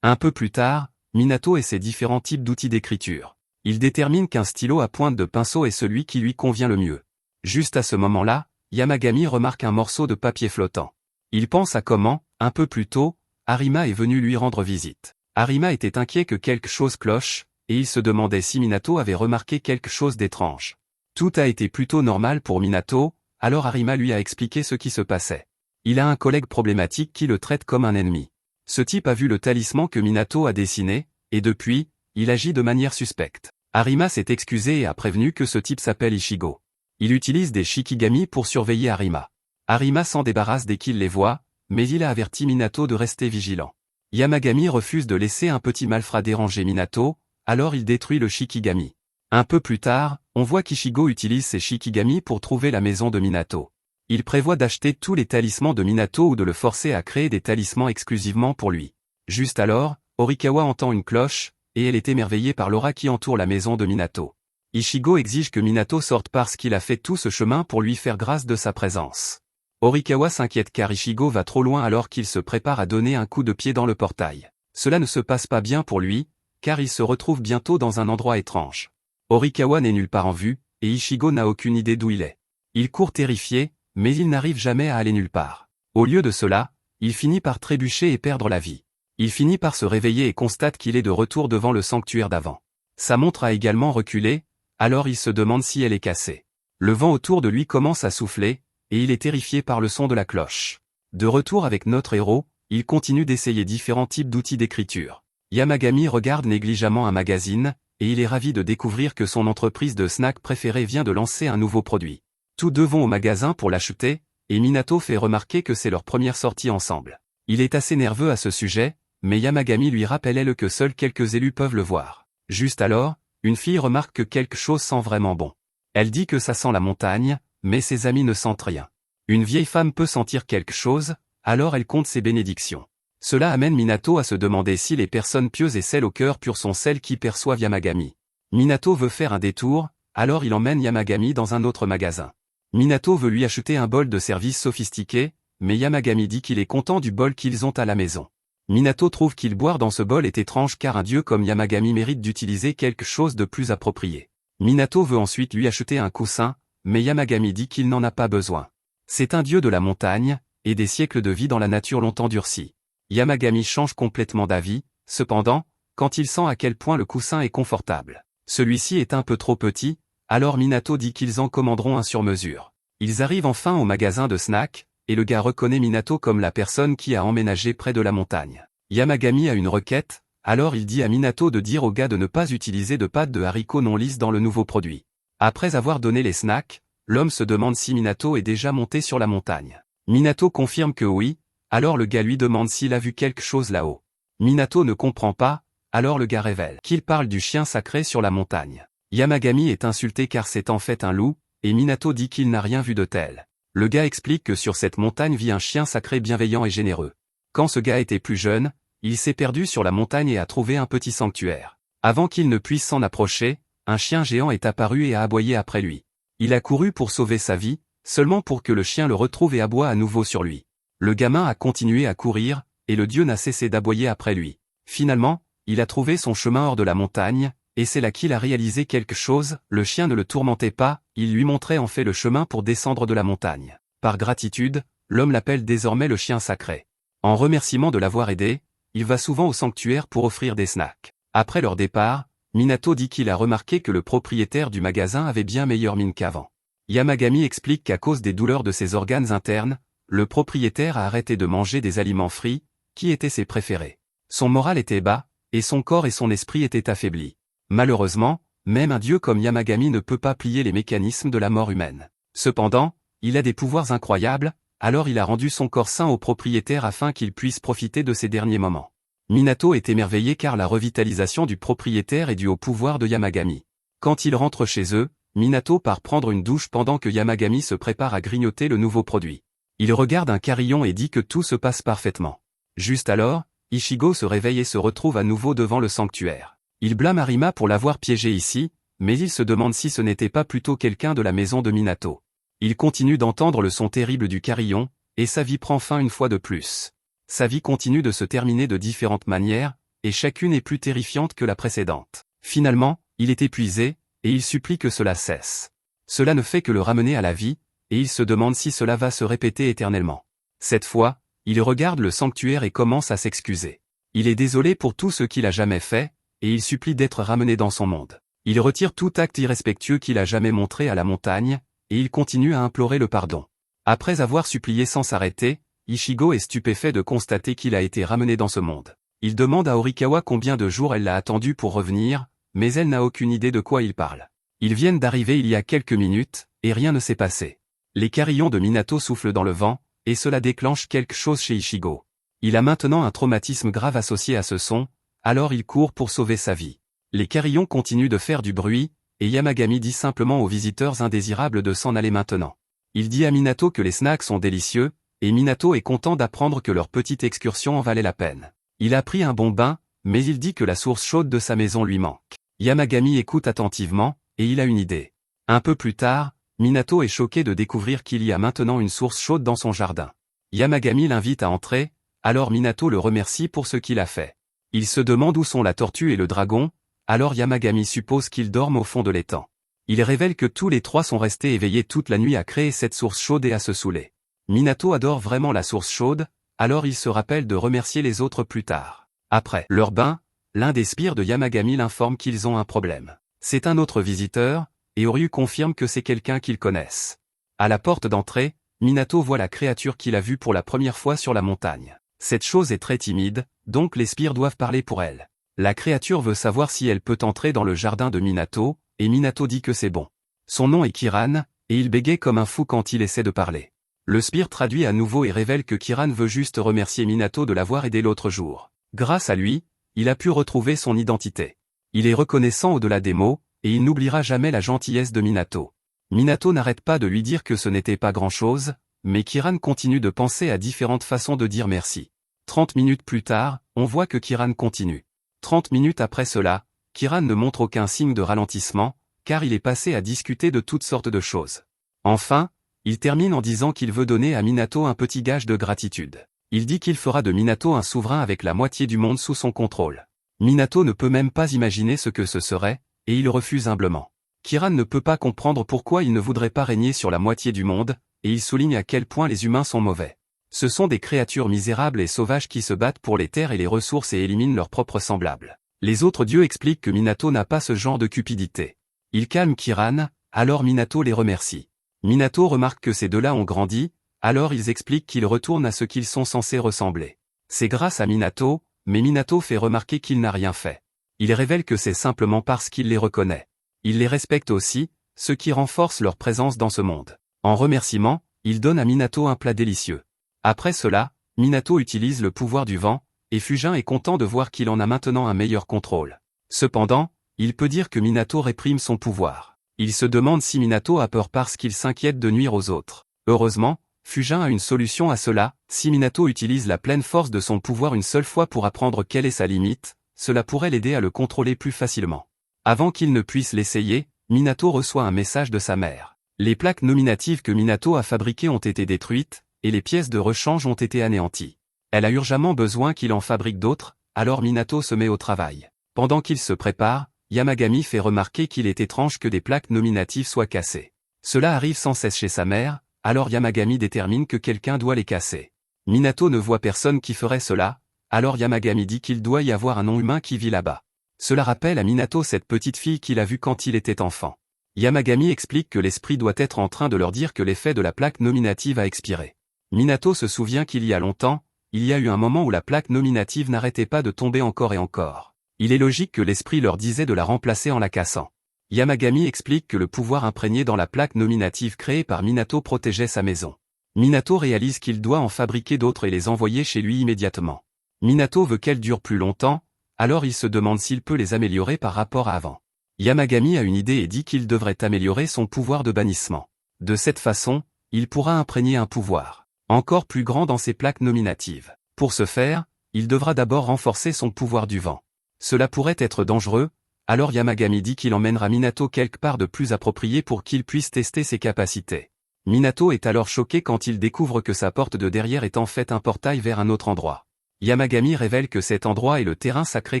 Un peu plus tard, Minato et ses différents types d'outils d'écriture. Il détermine qu'un stylo à pointe de pinceau est celui qui lui convient le mieux. Juste à ce moment-là, Yamagami remarque un morceau de papier flottant. Il pense à comment, un peu plus tôt, Arima est venu lui rendre visite. Arima était inquiet que quelque chose cloche, et il se demandait si Minato avait remarqué quelque chose d'étrange. Tout a été plutôt normal pour Minato, alors Arima lui a expliqué ce qui se passait. Il a un collègue problématique qui le traite comme un ennemi. Ce type a vu le talisman que Minato a dessiné, et depuis, il agit de manière suspecte. Arima s'est excusé et a prévenu que ce type s'appelle Ichigo. Il utilise des Shikigami pour surveiller Arima. Arima s'en débarrasse dès qu'il les voit, mais il a averti Minato de rester vigilant. Yamagami refuse de laisser un petit malfrat déranger Minato, alors il détruit le Shikigami. Un peu plus tard, on voit qu'Ichigo utilise ses Shikigami pour trouver la maison de Minato. Il prévoit d'acheter tous les talismans de Minato ou de le forcer à créer des talismans exclusivement pour lui. Juste alors, Horikawa entend une cloche, et elle est émerveillée par l'aura qui entoure la maison de Minato. Ichigo exige que Minato sorte parce qu'il a fait tout ce chemin pour lui faire grâce de sa présence. Horikawa s'inquiète car Ichigo va trop loin alors qu'il se prépare à donner un coup de pied dans le portail. Cela ne se passe pas bien pour lui, car il se retrouve bientôt dans un endroit étrange. Horikawa n'est nulle part en vue, et Ichigo n'a aucune idée d'où il est. Il court terrifié, mais il n'arrive jamais à aller nulle part. Au lieu de cela, il finit par trébucher et perdre la vie. Il finit par se réveiller et constate qu'il est de retour devant le sanctuaire d'avant. Sa montre a également reculé, alors il se demande si elle est cassée. Le vent autour de lui commence à souffler, et il est terrifié par le son de la cloche. De retour avec notre héros, il continue d'essayer différents types d'outils d'écriture. Yamagami regarde négligemment un magazine, et il est ravi de découvrir que son entreprise de snacks préférée vient de lancer un nouveau produit. Tous deux vont au magasin pour l'acheter, et Minato fait remarquer que c'est leur première sortie ensemble. Il est assez nerveux à ce sujet, mais Yamagami lui rappelle que seuls quelques élus peuvent le voir. Juste alors, une fille remarque que quelque chose sent vraiment bon. Elle dit que ça sent la montagne, mais ses amis ne sentent rien. Une vieille femme peut sentir quelque chose, alors elle compte ses bénédictions. Cela amène Minato à se demander si les personnes pieuses et celles au cœur pur sont celles qui perçoivent Yamagami. Minato veut faire un détour, alors il emmène Yamagami dans un autre magasin. Minato veut lui acheter un bol de service sophistiqué, mais Yamagami dit qu'il est content du bol qu'ils ont à la maison. Minato trouve qu'il boire dans ce bol est étrange car un dieu comme Yamagami mérite d'utiliser quelque chose de plus approprié. Minato veut ensuite lui acheter un coussin, mais Yamagami dit qu'il n'en a pas besoin. C'est un dieu de la montagne, et des siècles de vie dans la nature l'ont endurci. Yamagami change complètement d'avis, cependant, quand il sent à quel point le coussin est confortable. Celui-ci est un peu trop petit, alors Minato dit qu'ils en commanderont un sur mesure. Ils arrivent enfin au magasin de snacks, et le gars reconnaît Minato comme la personne qui a emménagé près de la montagne. Yamagami a une requête, alors il dit à Minato de dire au gars de ne pas utiliser de pâte de haricots non lisses dans le nouveau produit. Après avoir donné les snacks, l'homme se demande si Minato est déjà monté sur la montagne. Minato confirme que oui, alors le gars lui demande s'il a vu quelque chose là-haut. Minato ne comprend pas, alors le gars révèle qu'il parle du chien sacré sur la montagne. Yamagami est insulté car c'est en fait un loup, et Minato dit qu'il n'a rien vu de tel. Le gars explique que sur cette montagne vit un chien sacré bienveillant et généreux. Quand ce gars était plus jeune, il s'est perdu sur la montagne et a trouvé un petit sanctuaire. Avant qu'il ne puisse s'en approcher, un chien géant est apparu et a aboyé après lui. Il a couru pour sauver sa vie, seulement pour que le chien le retrouve et aboie à nouveau sur lui. Le gamin a continué à courir, et le dieu n'a cessé d'aboyer après lui. Finalement, il a trouvé son chemin hors de la montagne, et c'est là qu'il a réalisé quelque chose, le chien ne le tourmentait pas, il lui montrait en fait le chemin pour descendre de la montagne. Par gratitude, l'homme l'appelle désormais le chien sacré. En remerciement de l'avoir aidé, il va souvent au sanctuaire pour offrir des snacks. Après leur départ, Minato dit qu'il a remarqué que le propriétaire du magasin avait bien meilleure mine qu'avant. Yamagami explique qu'à cause des douleurs de ses organes internes, le propriétaire a arrêté de manger des aliments frits, qui étaient ses préférés. Son moral était bas, et son corps et son esprit étaient affaiblis. Malheureusement, même un dieu comme Yamagami ne peut pas plier les mécanismes de la mort humaine. Cependant, il a des pouvoirs incroyables, alors il a rendu son corps sain au propriétaire afin qu'il puisse profiter de ses derniers moments. Minato est émerveillé car la revitalisation du propriétaire est due au pouvoir de Yamagami. Quand ils rentrent chez eux, Minato part prendre une douche pendant que Yamagami se prépare à grignoter le nouveau produit. Il regarde un carillon et dit que tout se passe parfaitement. Juste alors, Ichigo se réveille et se retrouve à nouveau devant le sanctuaire. Il blâme Arima pour l'avoir piégé ici, mais il se demande si ce n'était pas plutôt quelqu'un de la maison de Minato. Il continue d'entendre le son terrible du carillon, et sa vie prend fin une fois de plus. Sa vie continue de se terminer de différentes manières, et chacune est plus terrifiante que la précédente. Finalement, il est épuisé, et il supplie que cela cesse. Cela ne fait que le ramener à la vie, et il se demande si cela va se répéter éternellement. Cette fois, il regarde le sanctuaire et commence à s'excuser. Il est désolé pour tout ce qu'il a jamais fait, et il supplie d'être ramené dans son monde. Il retire tout acte irrespectueux qu'il a jamais montré à la montagne, et il continue à implorer le pardon. Après avoir supplié sans s'arrêter, Ichigo est stupéfait de constater qu'il a été ramené dans ce monde. Il demande à Horikawa combien de jours elle l'a attendu pour revenir, mais elle n'a aucune idée de quoi il parle. Ils viennent d'arriver il y a quelques minutes, et rien ne s'est passé. Les carillons de Minato soufflent dans le vent, et cela déclenche quelque chose chez Ichigo. Il a maintenant un traumatisme grave associé à ce son, alors il court pour sauver sa vie. Les carillons continuent de faire du bruit, et Yamagami dit simplement aux visiteurs indésirables de s'en aller maintenant. Il dit à Minato que les snacks sont délicieux, et Minato est content d'apprendre que leur petite excursion en valait la peine. Il a pris un bon bain, mais il dit que la source chaude de sa maison lui manque. Yamagami écoute attentivement, et il a une idée. Un peu plus tard, Minato est choqué de découvrir qu'il y a maintenant une source chaude dans son jardin. Yamagami l'invite à entrer, alors Minato le remercie pour ce qu'il a fait. Il se demande où sont la tortue et le dragon, alors Yamagami suppose qu'ils dorment au fond de l'étang. Il révèle que tous les trois sont restés éveillés toute la nuit à créer cette source chaude et à se saouler. Minato adore vraiment la source chaude, alors il se rappelle de remercier les autres plus tard. Après leur bain, l'un des sbires de Yamagami l'informe qu'ils ont un problème. C'est un autre visiteur, et Oryu confirme que c'est quelqu'un qu'ils connaissent. À la porte d'entrée, Minato voit la créature qu'il a vue pour la première fois sur la montagne. Cette chose est très timide, donc les sbires doivent parler pour elle. La créature veut savoir si elle peut entrer dans le jardin de Minato, et Minato dit que c'est bon. Son nom est Kiran, et il bégaye comme un fou quand il essaie de parler. Le sbire traduit à nouveau et révèle que Kiran veut juste remercier Minato de l'avoir aidé l'autre jour. Grâce à lui, il a pu retrouver son identité. Il est reconnaissant au-delà des mots, et il n'oubliera jamais la gentillesse de Minato. Minato n'arrête pas de lui dire que ce n'était pas grand-chose, mais Kiran continue de penser à différentes façons de dire merci. 30 minutes plus tard, on voit que Kiran continue. 30 minutes après cela, Kiran ne montre aucun signe de ralentissement, car il est passé à discuter de toutes sortes de choses. Enfin, il termine en disant qu'il veut donner à Minato un petit gage de gratitude. Il dit qu'il fera de Minato un souverain avec la moitié du monde sous son contrôle. Minato ne peut même pas imaginer ce que ce serait, et il refuse humblement. Kiran ne peut pas comprendre pourquoi il ne voudrait pas régner sur la moitié du monde, et il souligne à quel point les humains sont mauvais. Ce sont des créatures misérables et sauvages qui se battent pour les terres et les ressources et éliminent leurs propres semblables. Les autres dieux expliquent que Minato n'a pas ce genre de cupidité. Il calme Kiran, alors Minato les remercie. Minato remarque que ces deux-là ont grandi, alors ils expliquent qu'ils retournent à ce qu'ils sont censés ressembler. C'est grâce à Minato, mais Minato fait remarquer qu'il n'a rien fait. Il révèle que c'est simplement parce qu'il les reconnaît. Il les respecte aussi, ce qui renforce leur présence dans ce monde. En remerciement, il donne à Minato un plat délicieux. Après cela, Minato utilise le pouvoir du vent, et Fujin est content de voir qu'il en a maintenant un meilleur contrôle. Cependant, il peut dire que Minato réprime son pouvoir. Il se demande si Minato a peur parce qu'il s'inquiète de nuire aux autres. Heureusement, Fujin a une solution à cela. Si Minato utilise la pleine force de son pouvoir une seule fois pour apprendre quelle est sa limite, cela pourrait l'aider à le contrôler plus facilement. Avant qu'il ne puisse l'essayer, Minato reçoit un message de sa mère. Les plaques nominatives que Minato a fabriquées ont été détruites, et les pièces de rechange ont été anéanties. Elle a urgemment besoin qu'il en fabrique d'autres, alors Minato se met au travail. Pendant qu'il se prépare, Yamagami fait remarquer qu'il est étrange que des plaques nominatives soient cassées. Cela arrive sans cesse chez sa mère, alors Yamagami détermine que quelqu'un doit les casser. Minato ne voit personne qui ferait cela, alors Yamagami dit qu'il doit y avoir un non-humain qui vit là-bas. Cela rappelle à Minato cette petite fille qu'il a vue quand il était enfant. Yamagami explique que l'esprit doit être en train de leur dire que l'effet de la plaque nominative a expiré. Minato se souvient qu'il y a longtemps, il y a eu un moment où la plaque nominative n'arrêtait pas de tomber encore et encore. Il est logique que l'esprit leur disait de la remplacer en la cassant. Yamagami explique que le pouvoir imprégné dans la plaque nominative créée par Minato protégeait sa maison. Minato réalise qu'il doit en fabriquer d'autres et les envoyer chez lui immédiatement. Minato veut qu'elles durent plus longtemps, alors il se demande s'il peut les améliorer par rapport à avant. Yamagami a une idée et dit qu'il devrait améliorer son pouvoir de bannissement. De cette façon, il pourra imprégner un pouvoir encore plus grand dans ses plaques nominatives. Pour ce faire, il devra d'abord renforcer son pouvoir du vent. Cela pourrait être dangereux, alors Yamagami dit qu'il emmènera Minato quelque part de plus approprié pour qu'il puisse tester ses capacités. Minato est alors choqué quand il découvre que sa porte de derrière est en fait un portail vers un autre endroit. Yamagami révèle que cet endroit est le terrain sacré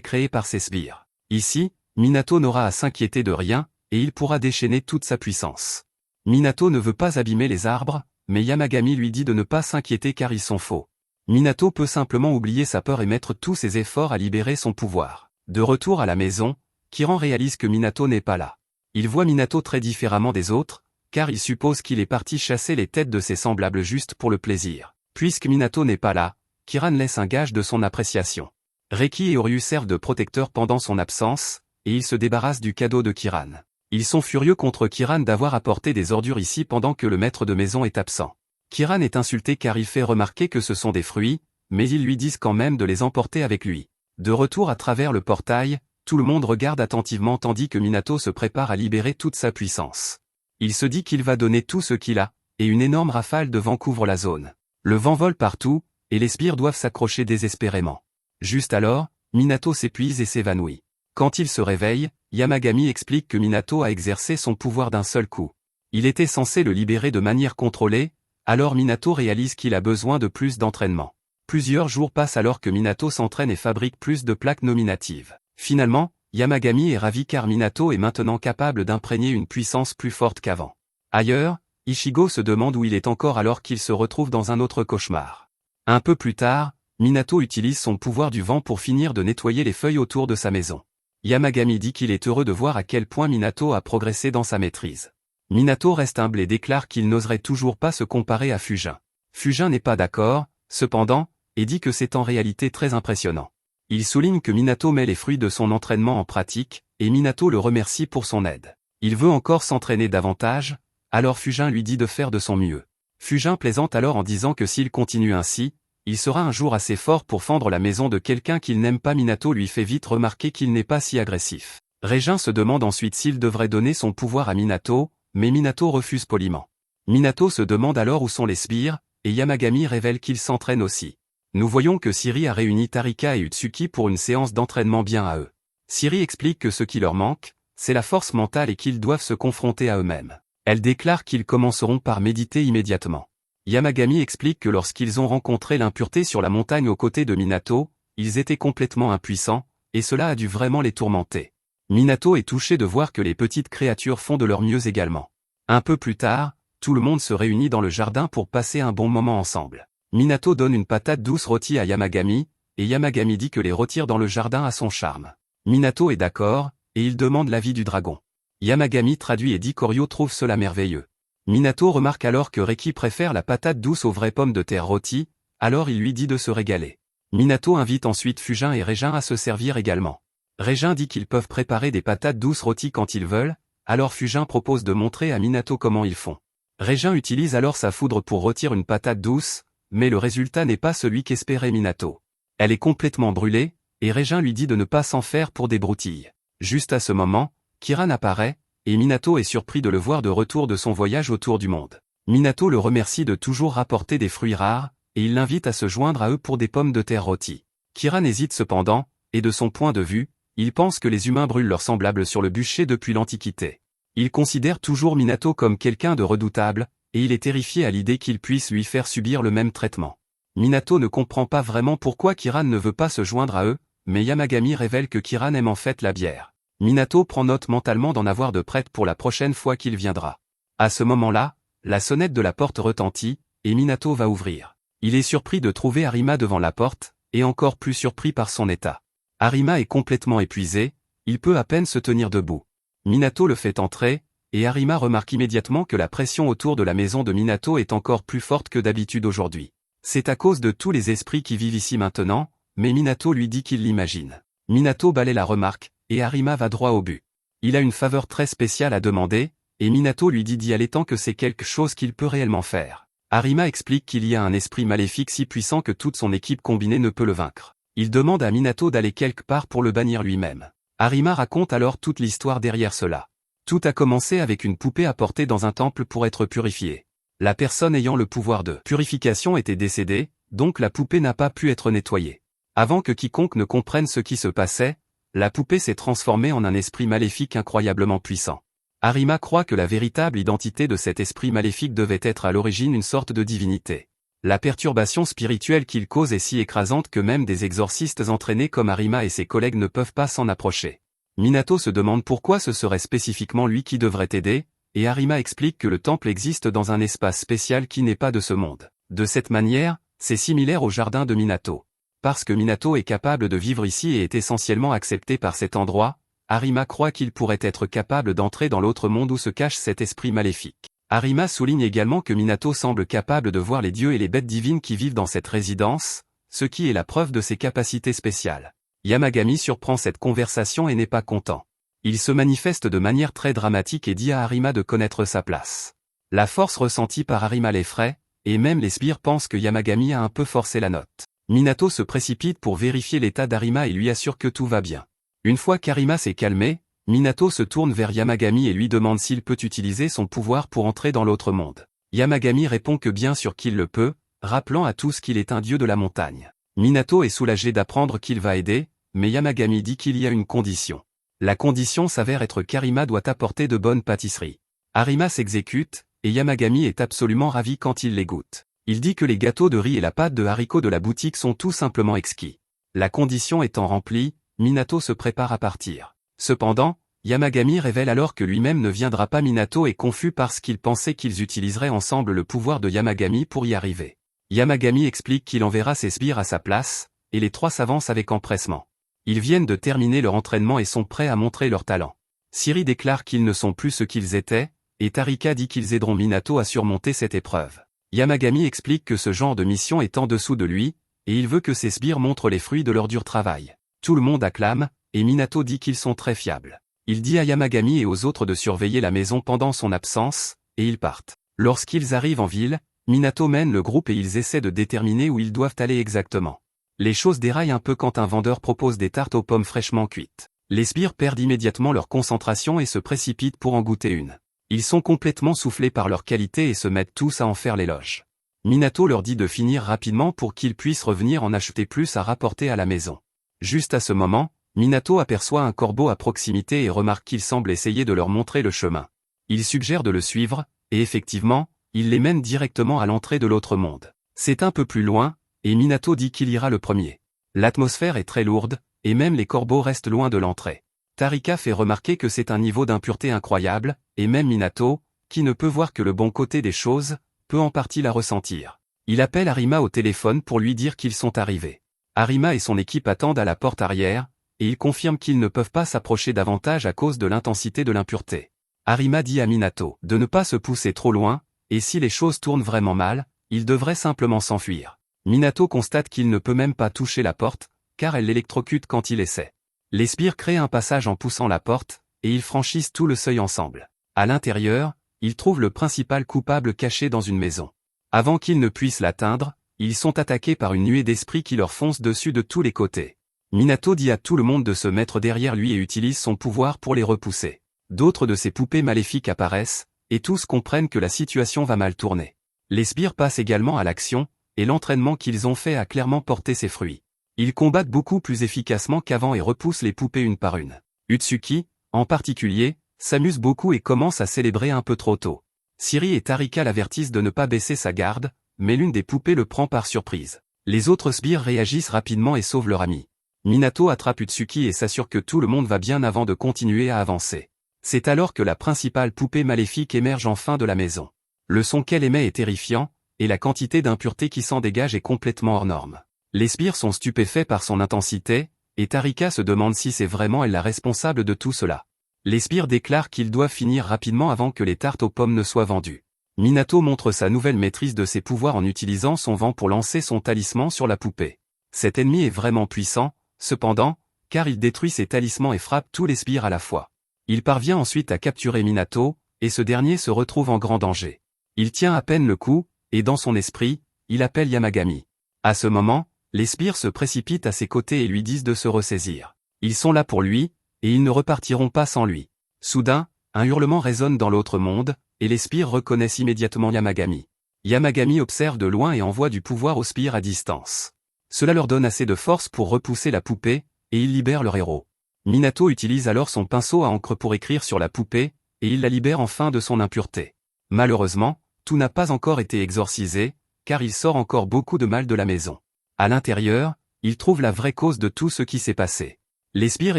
créé par ses sbires. Ici, Minato n'aura à s'inquiéter de rien, et il pourra déchaîner toute sa puissance. Minato ne veut pas abîmer les arbres, mais Yamagami lui dit de ne pas s'inquiéter car ils sont faux. Minato peut simplement oublier sa peur et mettre tous ses efforts à libérer son pouvoir. De retour à la maison, Kiran réalise que Minato n'est pas là. Il voit Minato très différemment des autres, car il suppose qu'il est parti chasser les têtes de ses semblables juste pour le plaisir. Puisque Minato n'est pas là, Kiran laisse un gage de son appréciation. Reki et Oryu servent de protecteurs pendant son absence, et ils se débarrassent du cadeau de Kiran. Ils sont furieux contre Kiran d'avoir apporté des ordures ici pendant que le maître de maison est absent. Kiran est insulté car il fait remarquer que ce sont des fruits, mais ils lui disent quand même de les emporter avec lui. De retour à travers le portail, tout le monde regarde attentivement tandis que Minato se prépare à libérer toute sa puissance. Il se dit qu'il va donner tout ce qu'il a, et une énorme rafale de vent couvre la zone. Le vent vole partout, et les sbires doivent s'accrocher désespérément. Juste alors, Minato s'épuise et s'évanouit. Quand il se réveille, Yamagami explique que Minato a exercé son pouvoir d'un seul coup. Il était censé le libérer de manière contrôlée, alors Minato réalise qu'il a besoin de plus d'entraînement. Plusieurs jours passent alors que Minato s'entraîne et fabrique plus de plaques nominatives. Finalement, Yamagami est ravi car Minato est maintenant capable d'imprégner une puissance plus forte qu'avant. Ailleurs, Ichigo se demande où il est encore alors qu'il se retrouve dans un autre cauchemar. Un peu plus tard, Minato utilise son pouvoir du vent pour finir de nettoyer les feuilles autour de sa maison. Yamagami dit qu'il est heureux de voir à quel point Minato a progressé dans sa maîtrise. Minato reste humble et déclare qu'il n'oserait toujours pas se comparer à Fujin. Fujin n'est pas d'accord, cependant, et dit que c'est en réalité très impressionnant. Il souligne que Minato met les fruits de son entraînement en pratique, et Minato le remercie pour son aide. Il veut encore s'entraîner davantage, alors Fujin lui dit de faire de son mieux. Fujin plaisante alors en disant que s'il continue ainsi, il sera un jour assez fort pour fendre la maison de quelqu'un qu'il n'aime pas. Minato lui fait vite remarquer qu'il n'est pas si agressif. Régin se demande ensuite s'il devrait donner son pouvoir à Minato, mais Minato refuse poliment. Minato se demande alors où sont les sbires, et Yamagami révèle qu'il s'entraîne aussi. Nous voyons que Siri a réuni Tarika et Utsuki pour une séance d'entraînement bien à eux. Siri explique que ce qui leur manque, c'est la force mentale et qu'ils doivent se confronter à eux-mêmes. Elle déclare qu'ils commenceront par méditer immédiatement. Yamagami explique que lorsqu'ils ont rencontré l'impureté sur la montagne aux côtés de Minato, ils étaient complètement impuissants, et cela a dû vraiment les tourmenter. Minato est touché de voir que les petites créatures font de leur mieux également. Un peu plus tard, tout le monde se réunit dans le jardin pour passer un bon moment ensemble. Minato donne une patate douce rôtie à Yamagami, et Yamagami dit que les rôtir dans le jardin a son charme. Minato est d'accord, et il demande l'avis du dragon. Yamagami traduit et dit qu'Oryo trouve cela merveilleux. Minato remarque alors que Reki préfère la patate douce aux vraies pommes de terre rôties, alors il lui dit de se régaler. Minato invite ensuite Fujin et Régin à se servir également. Régin dit qu'ils peuvent préparer des patates douces rôties quand ils veulent, alors Fujin propose de montrer à Minato comment ils font. Régin utilise alors sa foudre pour rôtir une patate douce, mais le résultat n'est pas celui qu'espérait Minato. Elle est complètement brûlée, et Régin lui dit de ne pas s'en faire pour des broutilles. Juste à ce moment, Kiran apparaît, et Minato est surpris de le voir de retour de son voyage autour du monde. Minato le remercie de toujours rapporter des fruits rares, et il l'invite à se joindre à eux pour des pommes de terre rôties. Kiran hésite cependant, et de son point de vue, il pense que les humains brûlent leurs semblables sur le bûcher depuis l'Antiquité. Il considère toujours Minato comme quelqu'un de redoutable, et il est terrifié à l'idée qu'il puisse lui faire subir le même traitement. Minato ne comprend pas vraiment pourquoi Kiran ne veut pas se joindre à eux, mais Yamagami révèle que Kiran aime en fait la bière. Minato prend note mentalement d'en avoir de prête pour la prochaine fois qu'il viendra. À ce moment-là, la sonnette de la porte retentit, et Minato va ouvrir. Il est surpris de trouver Arima devant la porte, et encore plus surpris par son état. Arima est complètement épuisé, il peut à peine se tenir debout. Minato le fait entrer, et Arima remarque immédiatement que la pression autour de la maison de Minato est encore plus forte que d'habitude aujourd'hui. C'est à cause de tous les esprits qui vivent ici maintenant, mais Minato lui dit qu'il l'imagine. Minato balaie la remarque, et Arima va droit au but. Il a une faveur très spéciale à demander, et Minato lui dit d'y aller tant que c'est quelque chose qu'il peut réellement faire. Arima explique qu'il y a un esprit maléfique si puissant que toute son équipe combinée ne peut le vaincre. Il demande à Minato d'aller quelque part pour le bannir lui-même. Arima raconte alors toute l'histoire derrière cela. Tout a commencé avec une poupée apportée dans un temple pour être purifiée. La personne ayant le pouvoir de purification était décédée, donc la poupée n'a pas pu être nettoyée. Avant que quiconque ne comprenne ce qui se passait, la poupée s'est transformée en un esprit maléfique incroyablement puissant. Arima croit que la véritable identité de cet esprit maléfique devait être à l'origine une sorte de divinité. La perturbation spirituelle qu'il cause est si écrasante que même des exorcistes entraînés comme Arima et ses collègues ne peuvent pas s'en approcher. Minato se demande pourquoi ce serait spécifiquement lui qui devrait aider, et Arima explique que le temple existe dans un espace spécial qui n'est pas de ce monde. De cette manière, c'est similaire au jardin de Minato. Parce que Minato est capable de vivre ici et est essentiellement accepté par cet endroit, Arima croit qu'il pourrait être capable d'entrer dans l'autre monde où se cache cet esprit maléfique. Arima souligne également que Minato semble capable de voir les dieux et les bêtes divines qui vivent dans cette résidence, ce qui est la preuve de ses capacités spéciales. Yamagami surprend cette conversation et n'est pas content. Il se manifeste de manière très dramatique et dit à Arima de connaître sa place. La force ressentie par Arima l'effraie, et même les sbires pensent que Yamagami a un peu forcé la note. Minato se précipite pour vérifier l'état d'Arima et lui assure que tout va bien. Une fois qu'Arima s'est calmé, Minato se tourne vers Yamagami et lui demande s'il peut utiliser son pouvoir pour entrer dans l'autre monde. Yamagami répond que bien sûr qu'il le peut, rappelant à tous qu'il est un dieu de la montagne. Minato est soulagé d'apprendre qu'il va aider, mais Yamagami dit qu'il y a une condition. La condition s'avère être qu'Arima doit apporter de bonnes pâtisseries. Arima s'exécute, et Yamagami est absolument ravi quand il les goûte. Il dit que les gâteaux de riz et la pâte de haricots de la boutique sont tout simplement exquis. La condition étant remplie, Minato se prépare à partir. Cependant, Yamagami révèle alors que lui-même ne viendra pas. Minato est confus parce qu'il pensait qu'ils utiliseraient ensemble le pouvoir de Yamagami pour y arriver. Yamagami explique qu'il enverra ses sbires à sa place, et les trois s'avancent avec empressement. Ils viennent de terminer leur entraînement et sont prêts à montrer leur talent. Siri déclare qu'ils ne sont plus ce qu'ils étaient, et Tarika dit qu'ils aideront Minato à surmonter cette épreuve. Yamagami explique que ce genre de mission est en dessous de lui, et il veut que ses sbires montrent les fruits de leur dur travail. Tout le monde acclame, et Minato dit qu'ils sont très fiables. Il dit à Yamagami et aux autres de surveiller la maison pendant son absence, et ils partent. Lorsqu'ils arrivent en ville, Minato mène le groupe et ils essaient de déterminer où ils doivent aller exactement. Les choses déraillent un peu quand un vendeur propose des tartes aux pommes fraîchement cuites. Les sbires perdent immédiatement leur concentration et se précipitent pour en goûter une. Ils sont complètement soufflés par leur qualité et se mettent tous à en faire l'éloge. Minato leur dit de finir rapidement pour qu'ils puissent revenir en acheter plus à rapporter à la maison. Juste à ce moment, Minato aperçoit un corbeau à proximité et remarque qu'il semble essayer de leur montrer le chemin. Il suggère de le suivre, et effectivement, il les mène directement à l'entrée de l'autre monde. C'est un peu plus loin, et Minato dit qu'il ira le premier. L'atmosphère est très lourde, et même les corbeaux restent loin de l'entrée. Tarika fait remarquer que c'est un niveau d'impureté incroyable, et même Minato, qui ne peut voir que le bon côté des choses, peut en partie la ressentir. Il appelle Arima au téléphone pour lui dire qu'ils sont arrivés. Arima et son équipe attendent à la porte arrière, et ils confirment qu'ils ne peuvent pas s'approcher davantage à cause de l'intensité de l'impureté. Arima dit à Minato de ne pas se pousser trop loin, et si les choses tournent vraiment mal, il devrait simplement s'enfuir. Minato constate qu'il ne peut même pas toucher la porte, car elle l'électrocute quand il essaie. Les sbires créent un passage en poussant la porte, et ils franchissent tout le seuil ensemble. À l'intérieur, ils trouvent le principal coupable caché dans une maison. Avant qu'ils ne puissent l'atteindre, ils sont attaqués par une nuée d'esprits qui leur foncent dessus de tous les côtés. Minato dit à tout le monde de se mettre derrière lui et utilise son pouvoir pour les repousser. D'autres de ses poupées maléfiques apparaissent, et tous comprennent que la situation va mal tourner. Les sbires passent également à l'action, et l'entraînement qu'ils ont fait a clairement porté ses fruits. Ils combattent beaucoup plus efficacement qu'avant et repoussent les poupées une par une. Utsuki, en particulier, s'amuse beaucoup et commence à célébrer un peu trop tôt. Siri et Tarika l'avertissent de ne pas baisser sa garde, mais l'une des poupées le prend par surprise. Les autres sbires réagissent rapidement et sauvent leur ami. Minato attrape Utsuki et s'assure que tout le monde va bien avant de continuer à avancer. C'est alors que la principale poupée maléfique émerge enfin de la maison. Le son qu'elle émet est terrifiant, et la quantité d'impureté qui s'en dégage est complètement hors norme. Les sbires sont stupéfaits par son intensité, et Tarika se demande si c'est vraiment elle la responsable de tout cela. Les sbires déclarent qu'ils doivent finir rapidement avant que les tartes aux pommes ne soient vendues. Minato montre sa nouvelle maîtrise de ses pouvoirs en utilisant son vent pour lancer son talisman sur la poupée. Cet ennemi est vraiment puissant, cependant, car il détruit ses talismans et frappe tous les sbires à la fois. Il parvient ensuite à capturer Minato, et ce dernier se retrouve en grand danger. Il tient à peine le coup, et dans son esprit, il appelle Yamagami. À ce moment, les sbires se précipitent à ses côtés et lui disent de se ressaisir. Ils sont là pour lui, et ils ne repartiront pas sans lui. Soudain, un hurlement résonne dans l'autre monde, et les sbires reconnaissent immédiatement Yamagami. Yamagami observe de loin et envoie du pouvoir aux sbires à distance. Cela leur donne assez de force pour repousser la poupée, et ils libèrent leur héros. Minato utilise alors son pinceau à encre pour écrire sur la poupée, et il la libère enfin de son impureté. Malheureusement, tout n'a pas encore été exorcisé, car il sort encore beaucoup de mal de la maison. À l'intérieur, il trouve la vraie cause de tout ce qui s'est passé. Les sbires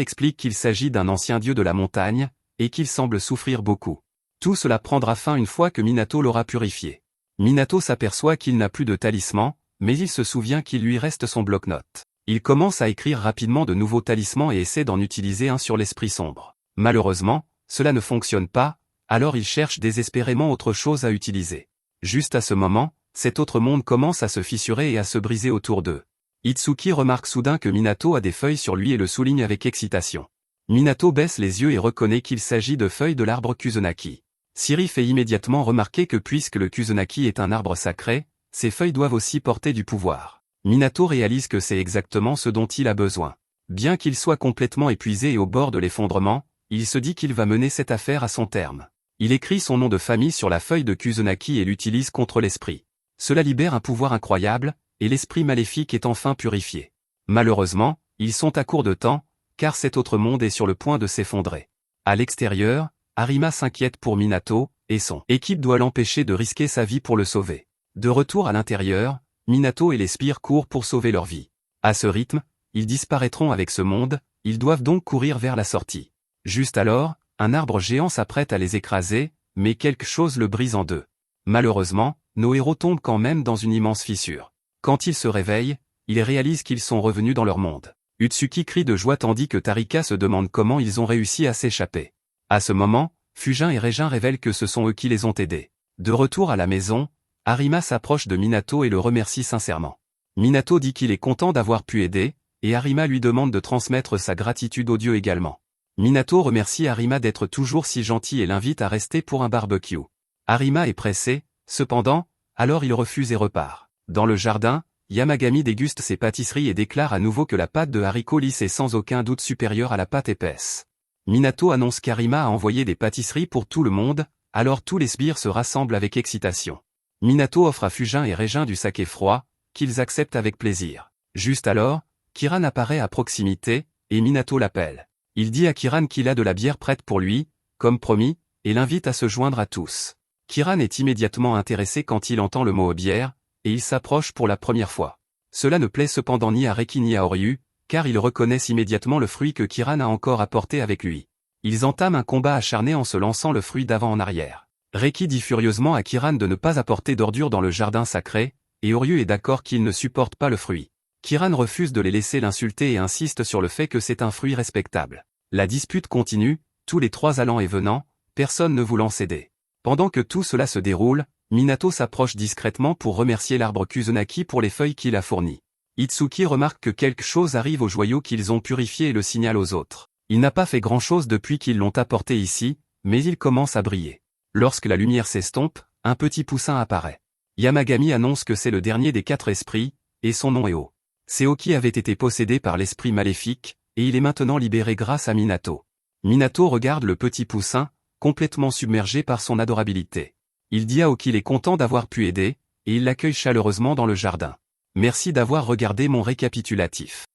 expliquent qu'il s'agit d'un ancien dieu de la montagne, et qu'il semble souffrir beaucoup. Tout cela prendra fin une fois que Minato l'aura purifié. Minato s'aperçoit qu'il n'a plus de talisman, mais il se souvient qu'il lui reste son bloc-notes. Il commence à écrire rapidement de nouveaux talismans et essaie d'en utiliser un sur l'esprit sombre. Malheureusement, cela ne fonctionne pas, alors il cherche désespérément autre chose à utiliser. Juste à ce moment, cet autre monde commence à se fissurer et à se briser autour d'eux. Itsuki remarque soudain que Minato a des feuilles sur lui et le souligne avec excitation. Minato baisse les yeux et reconnaît qu'il s'agit de feuilles de l'arbre Kuzenaki. Siri fait immédiatement remarquer que puisque le Kuzenaki est un arbre sacré, ces feuilles doivent aussi porter du pouvoir. Minato réalise que c'est exactement ce dont il a besoin. Bien qu'il soit complètement épuisé et au bord de l'effondrement, il se dit qu'il va mener cette affaire à son terme. Il écrit son nom de famille sur la feuille de Kuzenaki et l'utilise contre l'esprit. Cela libère un pouvoir incroyable, et l'esprit maléfique est enfin purifié. Malheureusement, ils sont à court de temps, car cet autre monde est sur le point de s'effondrer. À l'extérieur, Arima s'inquiète pour Minato, et son équipe doit l'empêcher de risquer sa vie pour le sauver. De retour à l'intérieur, Minato et les sbires courent pour sauver leur vie. À ce rythme, ils disparaîtront avec ce monde, ils doivent donc courir vers la sortie. Juste alors, un arbre géant s'apprête à les écraser, mais quelque chose le brise en deux. Malheureusement, nos héros tombent quand même dans une immense fissure. Quand ils se réveillent, ils réalisent qu'ils sont revenus dans leur monde. Utsuki crie de joie tandis que Tarika se demande comment ils ont réussi à s'échapper. À ce moment, Fujin et Régin révèlent que ce sont eux qui les ont aidés. De retour à la maison, Arima s'approche de Minato et le remercie sincèrement. Minato dit qu'il est content d'avoir pu aider, et Arima lui demande de transmettre sa gratitude au dieu également. Minato remercie Arima d'être toujours si gentil et l'invite à rester pour un barbecue. Arima est pressé, cependant, alors il refuse et repart. Dans le jardin, Yamagami déguste ses pâtisseries et déclare à nouveau que la pâte de haricots lisse est sans aucun doute supérieure à la pâte épaisse. Minato annonce qu'Arima a envoyé des pâtisseries pour tout le monde, alors tous les sbires se rassemblent avec excitation. Minato offre à Fujin et Régin du saké froid, qu'ils acceptent avec plaisir. Juste alors, Kiran apparaît à proximité, et Minato l'appelle. Il dit à Kiran qu'il a de la bière prête pour lui, comme promis, et l'invite à se joindre à tous. Kiran est immédiatement intéressé quand il entend le mot bière, et il s'approche pour la première fois. Cela ne plaît cependant ni à Reki ni à Oryu, car ils reconnaissent immédiatement le fruit que Kiran a encore apporté avec lui. Ils entament un combat acharné en se lançant le fruit d'avant en arrière. Reki dit furieusement à Kiran de ne pas apporter d'ordures dans le jardin sacré, et Oryu est d'accord qu'il ne supporte pas le fruit. Kiran refuse de les laisser l'insulter et insiste sur le fait que c'est un fruit respectable. La dispute continue, tous les trois allant et venant, personne ne voulant céder. Pendant que tout cela se déroule, Minato s'approche discrètement pour remercier l'arbre Kuzenaki pour les feuilles qu'il a fournies. Itsuki remarque que quelque chose arrive aux joyaux qu'ils ont purifiés et le signale aux autres. Il n'a pas fait grand-chose depuis qu'ils l'ont apporté ici, mais il commence à briller. Lorsque la lumière s'estompe, un petit poussin apparaît. Yamagami annonce que c'est le dernier des 4 esprits, et son nom est O. Seoki avait été possédé par l'esprit maléfique, et il est maintenant libéré grâce à Minato. Minato regarde le petit poussin, complètement submergé par son adorabilité. Il dit à O qu'il est content d'avoir pu aider, et il l'accueille chaleureusement dans le jardin. Merci d'avoir regardé mon récapitulatif.